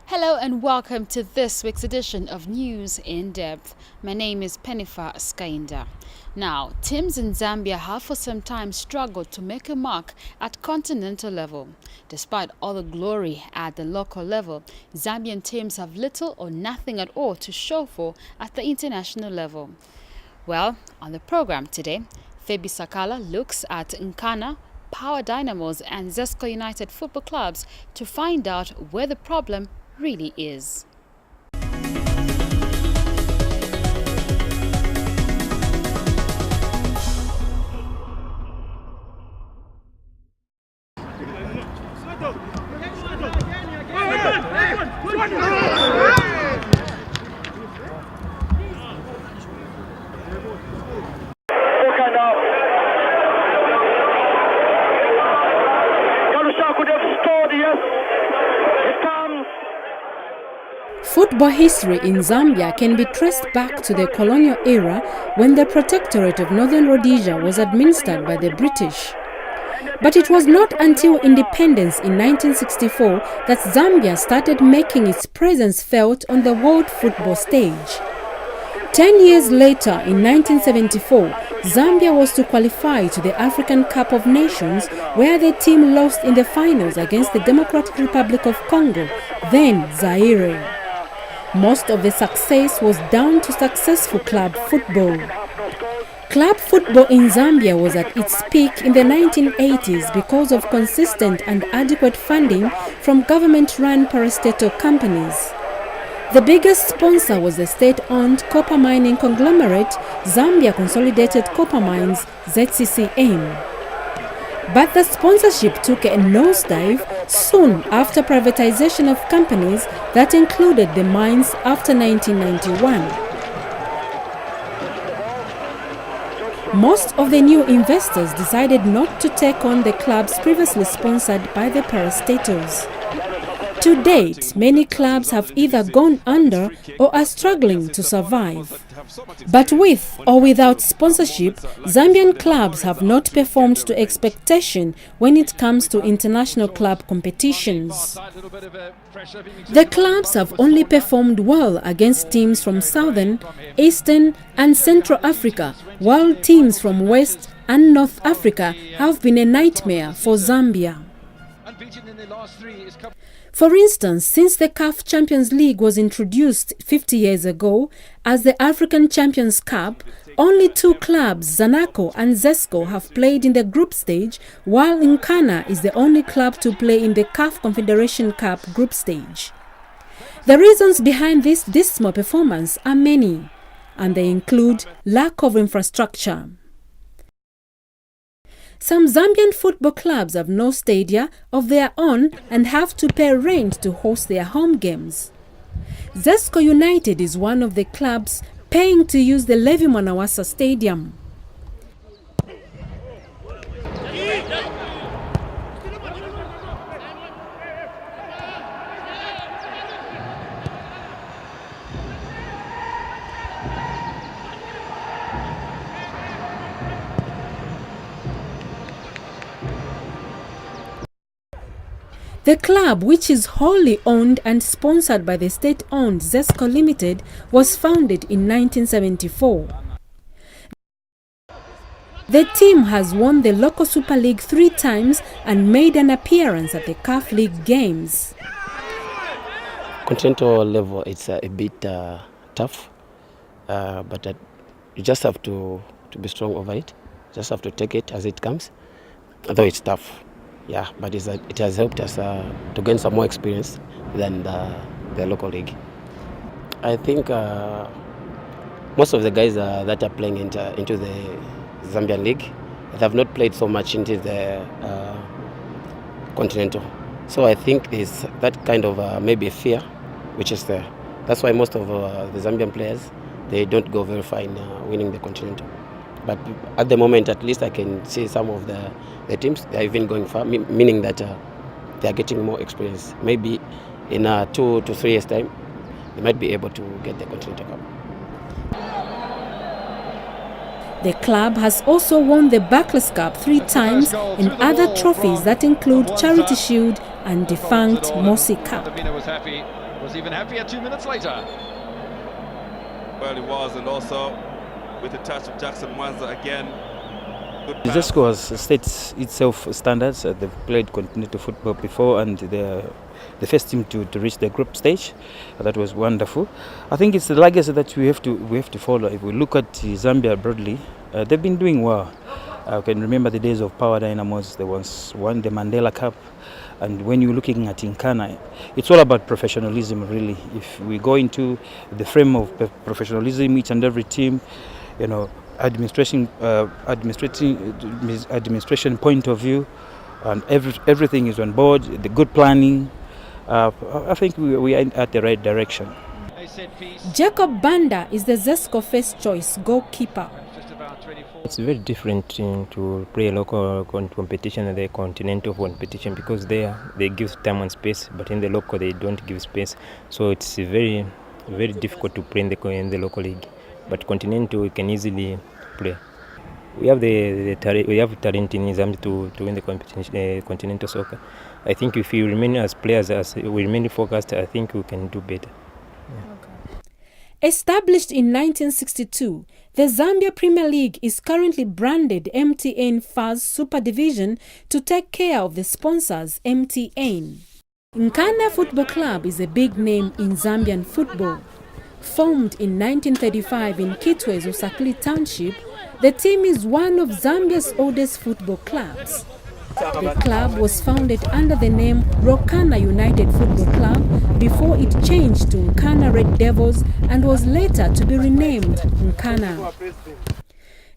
Hello and welcome to this week's edition of News in Depth. My name is Pennipher, Sikainda. Now, teams in Zambia have for some time struggled to make a mark at continental level. Despite all the glory at the local level, Zambian teams have little or nothing at all to show for at the international level. Well, on the program today, Fabi Sakala looks at Nkana, Power Dynamos and Zesco United football clubs to find out where the problem really is. Football history in Zambia can be traced back to the colonial era when the Protectorate of Northern Rhodesia was administered by the British. But it was not until independence in 1964 that Zambia started making its presence felt on the world football stage. 10 years later, in 1974, Zambia was to qualify to the African Cup of Nations, where the team lost in the finals against the Democratic Republic of Congo, then Zaire. Most of the success was down to successful club football. Club football in Zambia was at its peak in the 1980s because of consistent and adequate funding from government-run parastatal companies. The biggest sponsor was the state-owned copper mining conglomerate Zambia Consolidated Copper Mines (ZCCM). But the sponsorship took a nosedive soon after privatization of companies that included the mines after 1991. Most of the new investors decided not to take on the clubs previously sponsored by the parastatals. To date, many clubs have either gone under or are struggling to survive. But with or without sponsorship, Zambian clubs have not performed to expectation when it comes to international club competitions. The clubs have only performed well against teams from Southern, Eastern and Central Africa, while teams from West and North Africa have been a nightmare for Zambia. For instance, since the CAF Champions League was introduced 50 years ago as the African Champions Cup, only two clubs, Zanaco and Zesco, have played in the group stage, while Nkana is the only club to play in the CAF Confederation Cup group stage. The reasons behind this dismal performance are many, and they include lack of infrastructure. Some Zambian football clubs have no stadia of their own and have to pay rent to host their home games. Zesco United is one of the clubs paying to use the Levi Mwanawasa Stadium. The club, which is wholly owned and sponsored by the state-owned Zesco Limited, was founded in 1974. The team has won the local Super League 3 times and made an appearance at the CAF League games. Continental level, it's a bit tough, but you just have to be strong over it. Just have to take it as it comes, although it's tough. Yeah, but it has helped us to gain some more experience than the local league. I think most of the guys that are playing into the Zambian league, they have not played so much into the Continental. So I think there's that kind of maybe fear which is there. That's why most of the Zambian players, they don't go very far in winning the Continental. But at the moment, at least I can see some of the teams, they are even going far, meaning that they are getting more experience. Maybe in 2 to 3 years' time, they might be able to get the Continental Cup. The club has also won the Barclays Cup 3 times and other trophies that include Charity Shield and defunct Mosi Cup. was even happier 2 minutes later. Well, it was, and also with a touch of Jackson Mwanza again. The score states itself standards. They've played continental football before, and they're the first team to reach the group stage. That was wonderful. I think it's the legacy that we have to follow. If we look at Zambia broadly, they've been doing well. I can remember the days of Power Dynamos. They once won the Mandela Cup. And when you're looking at Nkana, it's all about professionalism, really. If we go into the frame of professionalism, each and every team, you know, administration point of view, and everything is on board. The good planning. I think we are at the right direction. Jacob Banda is the Zesco first choice goalkeeper. It's very different to play a local competition and the continental competition, because they give time and space, but in the local they don't give space. So it's very, very difficult to play in the local league. But continental we can easily play. We have we have talent in Zambia to win the competition, continental soccer. I think if we remain as players, as we remain focused, I think we can do better. Yeah. Okay. Established in 1962, the Zambia Premier League is currently branded MTN FAS Super Division to take care of the sponsors MTN. Nkana Football Club is a big name in Zambian football. Formed in 1935 in Kitwe's Usakli Township, the team is one of Zambia's oldest football clubs. The club was founded under the name Rokana United Football Club before it changed to Nkana Red Devils and was later to be renamed Nkana.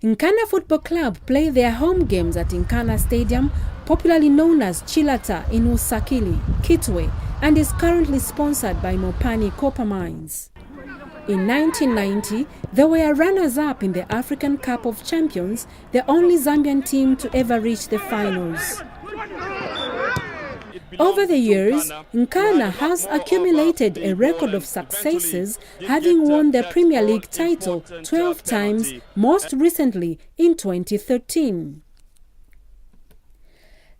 Nkana Football Club play their home games at Nkana Stadium, popularly known as Chilata in Usakili, Kitwe, and is currently sponsored by Mopani Copper Mines. In 1990, they were runners-up in the African Cup of Champions, the only Zambian team to ever reach the finals. Over the years, Nkana has accumulated a record of successes, having won the Premier League title 12 times, most recently in 2013.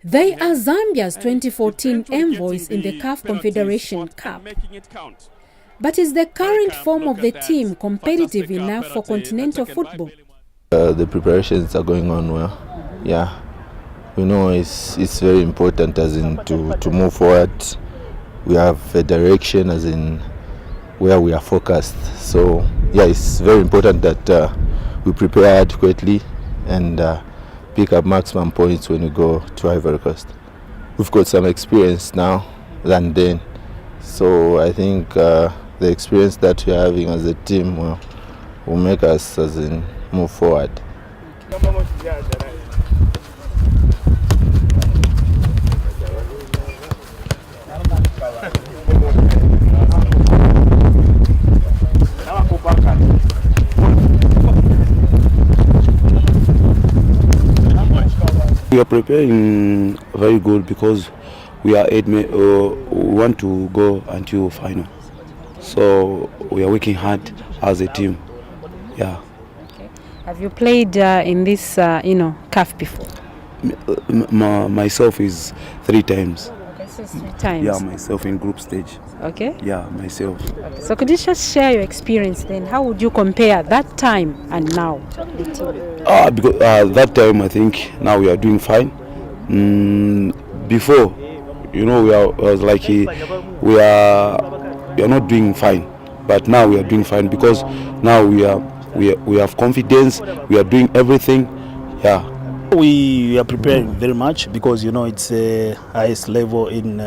They are Zambia's 2014 envoys in the CAF Confederation Cup. But is the current form of the team competitive enough for continental football? The preparations are going on well. Yeah, we know it's very important as in to move forward. We have a direction as in where we are focused. So yeah, it's very important that we prepare adequately and pick up maximum points when we go to Ivory Coast. We've got some experience now than then. So I think the experience that we're having as a team will make us as in move forward. We are preparing very good because we want to go until final. So we are working hard as a team. Yeah. Okay. Have you played in this, CAF before? Myself is 3 times. Okay, so 3 times. Yeah, myself in group stage. Okay. Yeah, myself. Okay. So could you just share your experience then? How would you compare that time and now? Because that time I think now we are doing fine. Before, we are not doing fine, but now we are doing fine because now we have confidence. We are doing everything. Yeah. We are preparing very much because it's the highest level in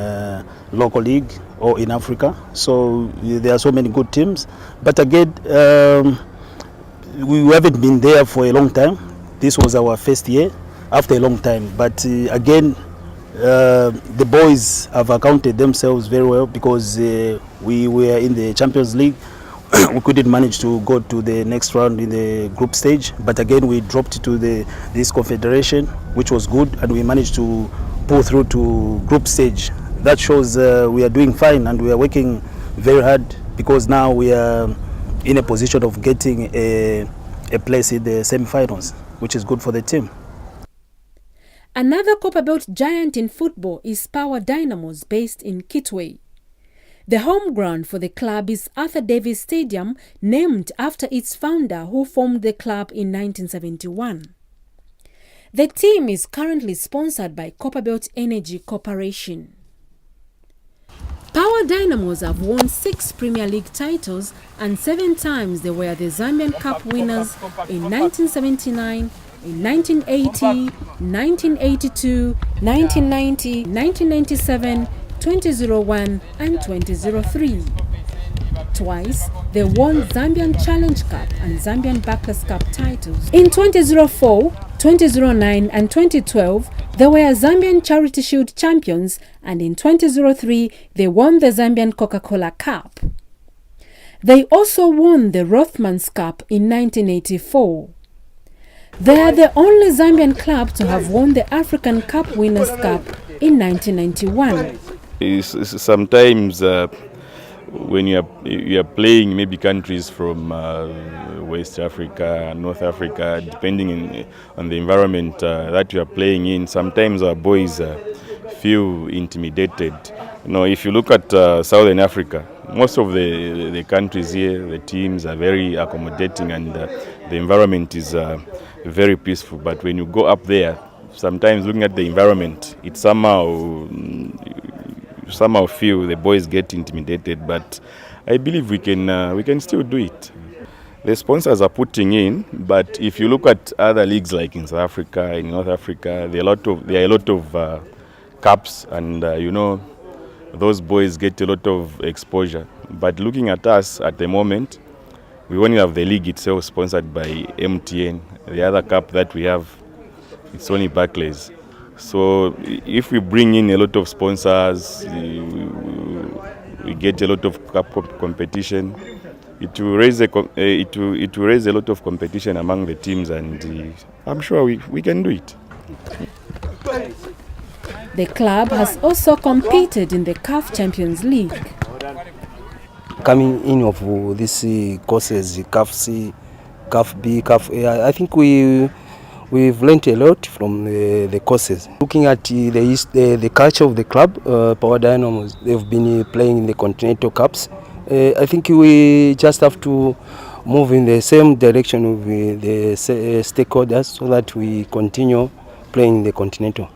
local league or in Africa. So there are so many good teams. But again, we haven't been there for a long time. This was our first year after a long time. But again, the boys have accounted themselves very well because we were in the Champions League. We couldn't manage to go to the next round in the group stage, but again we dropped to this confederation, which was good, and we managed to pull through to group stage. That shows we are doing fine and we are working very hard because now we are in a position of getting a place in the semi-finals, which is good for the team. Another Copper Belt giant in football is Power Dynamos, based in Kitwe. The home ground for the club is Arthur Davis Stadium, named after its founder who formed the club in 1971. The team is currently sponsored by Copperbelt Energy Corporation. Power Dynamos have won 6 Premier League titles and 7 times they were the Zambian Cup winners in 1979, in 1980, 1982, 1990, 1997, 2001 and 2003. Twice, they won Zambian Challenge Cup and Zambian Barclays Cup titles. In 2004, 2009 and 2012, they were Zambian Charity Shield champions, and in 2003, they won the Zambian Coca-Cola Cup. They also won the Rothmans Cup in 1984. They are the only Zambian club to have won the African Cup Winners' Cup in 1991. Sometimes when you are playing maybe countries from West Africa, North Africa, depending on the environment that you are playing in, sometimes our boys feel intimidated. You know, if you look at Southern Africa, most of the countries here, the teams are very accommodating and the environment is very peaceful. But when you go up there, sometimes looking at the environment, it somehow feel the boys get intimidated, but I believe we can still do it. The sponsors are putting in, but if you look at other leagues like in South Africa, in North Africa, there are a lot of cups, and you know, those boys get a lot of exposure. But looking at us at the moment, we only have the league itself sponsored by MTN. The other cup that we have, it's only Barclays. So if we bring in a lot of sponsors, we get a lot of cup competition. It will raise a lot of competition among the teams, and I'm sure we can do it. The club has also competed in the CAF Champions League. Coming in of these courses, CAF C, CAF B, CAF A, I think we've learned a lot from the courses. Looking at the culture of the club, Power Dynamos, they've been playing in the Continental Cups. I think we just have to move in the same direction of the stakeholders so that we continue playing the Continental.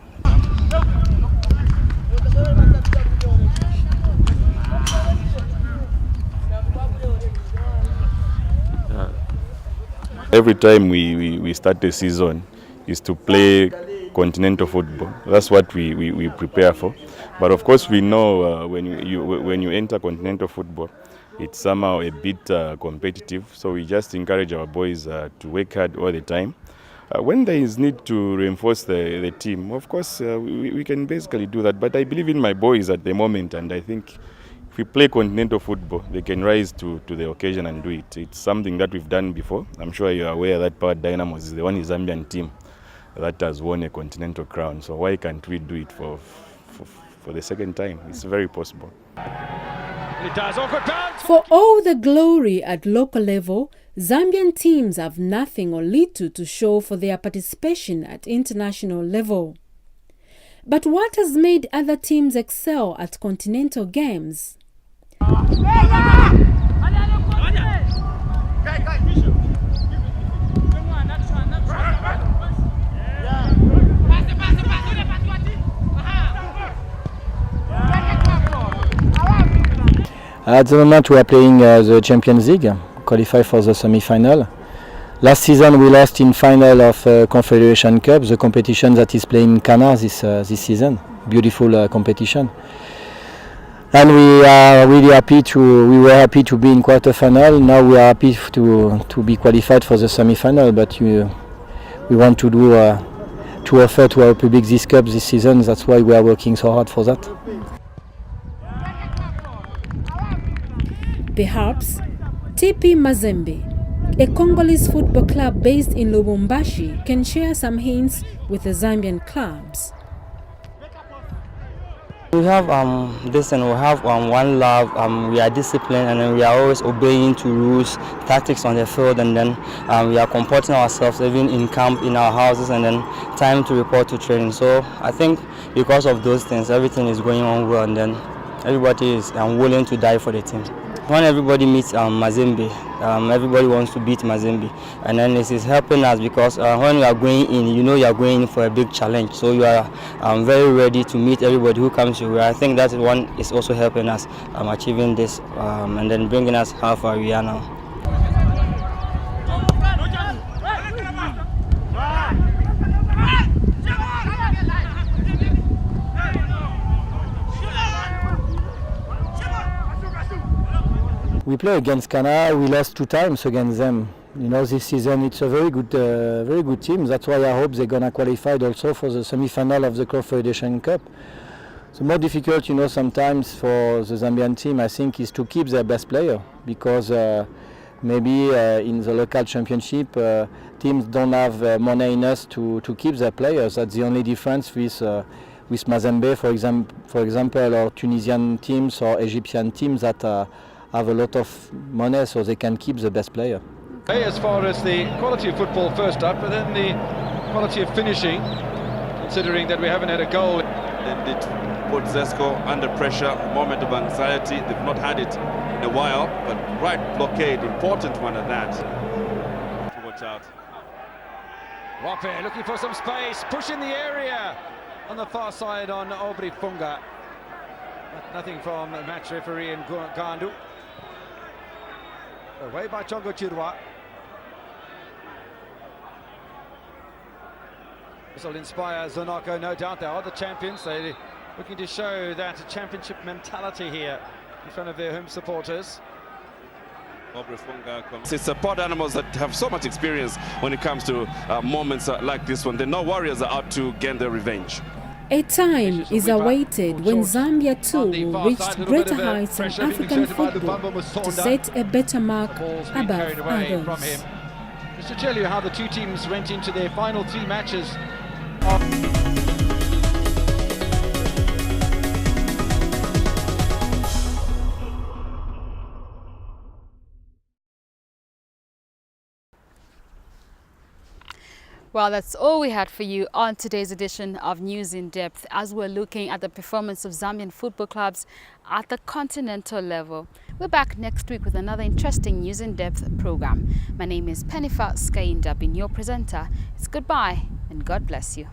Every time we start a season is to play continental football. That's what we prepare for. But of course we know when you enter continental football, it's somehow a bit competitive. So we just encourage our boys to work hard all the time. When there is need to reinforce the team, of course we can basically do that. But I believe in my boys at the moment, and I think if we play continental football, they can rise to the occasion and do it. It's something that we've done before. I'm sure you're aware that Power Dynamos is the only Zambian team that has won a continental crown. So why can't we do it for the second time? It's very possible. For all the glory at local level, Zambian teams have nothing or little to show for their participation at international level. But what has made other teams excel at continental games? At the moment we are playing the Champions League, qualify for the semi-final. Last season we lost in final of Confederation Cup, the competition that is playing in Cana this season. Beautiful competition. And we are really happy we were happy to be in quarter-final. Now we are happy to be qualified for the semi-final, but we want to do to offer to our public this cup this season. That's why we are working so hard for that. Perhaps TP Mazembe, a Congolese football club based in Lubumbashi, can share some hints with the Zambian clubs. We have one love, we are disciplined, and then we are always obeying to rules, tactics on the field, and then we are comporting ourselves even in camp, in our houses, and then time to report to training. So I think because of those things, everything is going on well, and then everybody is willing to die for the team. When everybody meets Mazembe, everybody wants to beat Mazembe, and then this is helping us because when you are going in, you know you are going in for a big challenge, so you are very ready to meet everybody who comes your way. I think that one is also helping us achieving this and then bringing us how far we are now. We play against Ghana. We lost 2 times against them. You know, this season it's a very good team. That's why I hope they're gonna qualify also for the semi-final of the Confederation Cup. The more difficult, you know, sometimes for the Zambian team, I think, is to keep their best player because maybe in the local championship, teams don't have money enough to keep their players. That's the only difference with Mazembe, for example, or Tunisian teams or Egyptian teams that have a lot of money, so they can keep the best player. As far as the quality of football first up, but then the quality of finishing, considering that we haven't had a goal. And it put Zesco under pressure, a moment of anxiety. They've not had it in a while, but right blockade, important one at that. To watch out. Wape looking for some space, pushing the area on the far side on Aubrey Funga. But nothing from the match referee in Gandu. Away by Chongo Chirwa. This will inspire Zonoko, no doubt. They are the champions. They're looking to show that championship mentality here in front of their home supporters. It's support animals that have so much experience when it comes to moments like this one. They know warriors are out to gain their revenge. A time is awaited when Zambia too will reach greater heights in African football to set a better mark above others. Just to tell you how the two teams went into their final 3 matches. Well, that's all we had for you on today's edition of News in Depth, as we're looking at the performance of Zambian football clubs at the continental level. We're back next week with another interesting News in Depth program. My name is Pennipher, Sikainda, being your presenter. It's goodbye and God bless you.